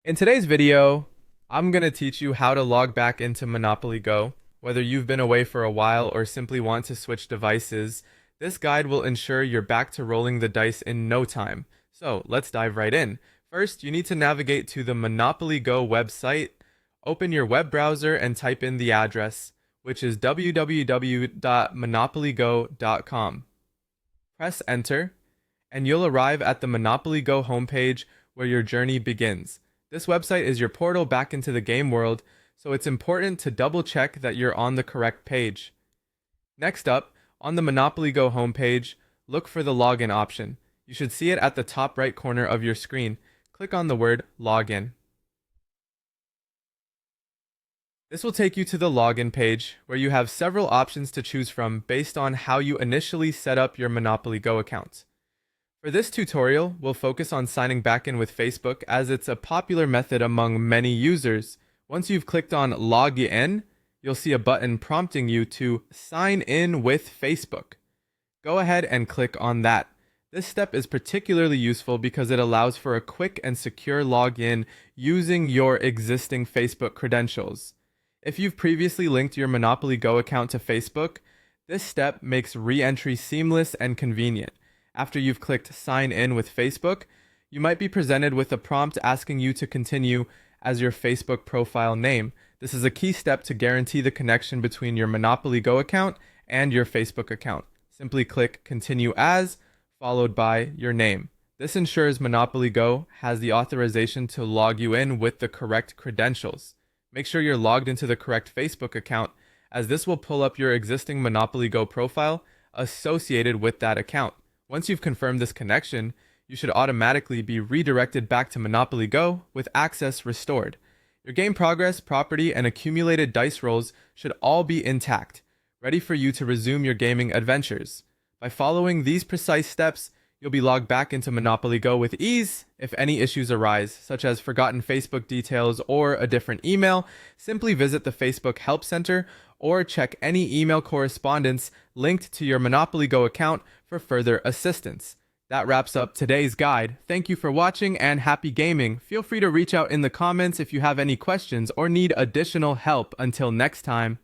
In today's video, I'm going to teach you how to log back into Monopoly Go. Whether you've been away for a while or simply want to switch devices, this guide will ensure you're back to rolling the dice in no time. So let's dive right in. First, you need to navigate to the Monopoly Go website. Open your web browser and type in the address, which is www.monopolygo.com. Press enter, and you'll arrive at the Monopoly Go homepage where your journey begins. This website is your portal back into the game world, so it's important to double check that you're on the correct page. Next up, on the Monopoly Go homepage, look for the login option. You should see it at the top right corner of your screen. Click on the word login. This will take you to the login page, where you have several options to choose from based on how you initially set up your Monopoly Go account. For this tutorial, we'll focus on signing back in with Facebook as it's a popular method among many users. Once you've clicked on Log In, you'll see a button prompting you to sign in with Facebook. Go ahead and click on that. This step is particularly useful because it allows for a quick and secure login using your existing Facebook credentials. If you've previously linked your Monopoly Go account to Facebook, this step makes re-entry seamless and convenient. After you've clicked Sign In with Facebook, you might be presented with a prompt asking you to continue as your Facebook profile name. This is a key step to guarantee the connection between your Monopoly Go account and your Facebook account. Simply click Continue As, followed by your name. This ensures Monopoly Go has the authorization to log you in with the correct credentials. Make sure you're logged into the correct Facebook account, as this will pull up your existing Monopoly Go profile associated with that account. Once you've confirmed this connection, you should automatically be redirected back to Monopoly Go with access restored. Your game progress, property, and accumulated dice rolls should all be intact, ready for you to resume your gaming adventures. By following these precise steps, you'll be logged back into Monopoly Go with ease. If any issues arise, such as forgotten Facebook details or a different email, simply visit the Facebook Help Center or check any email correspondence linked to your Monopoly Go account for further assistance. That wraps up today's guide. Thank you for watching and happy gaming. Feel free to reach out in the comments if you have any questions or need additional help. Until next time.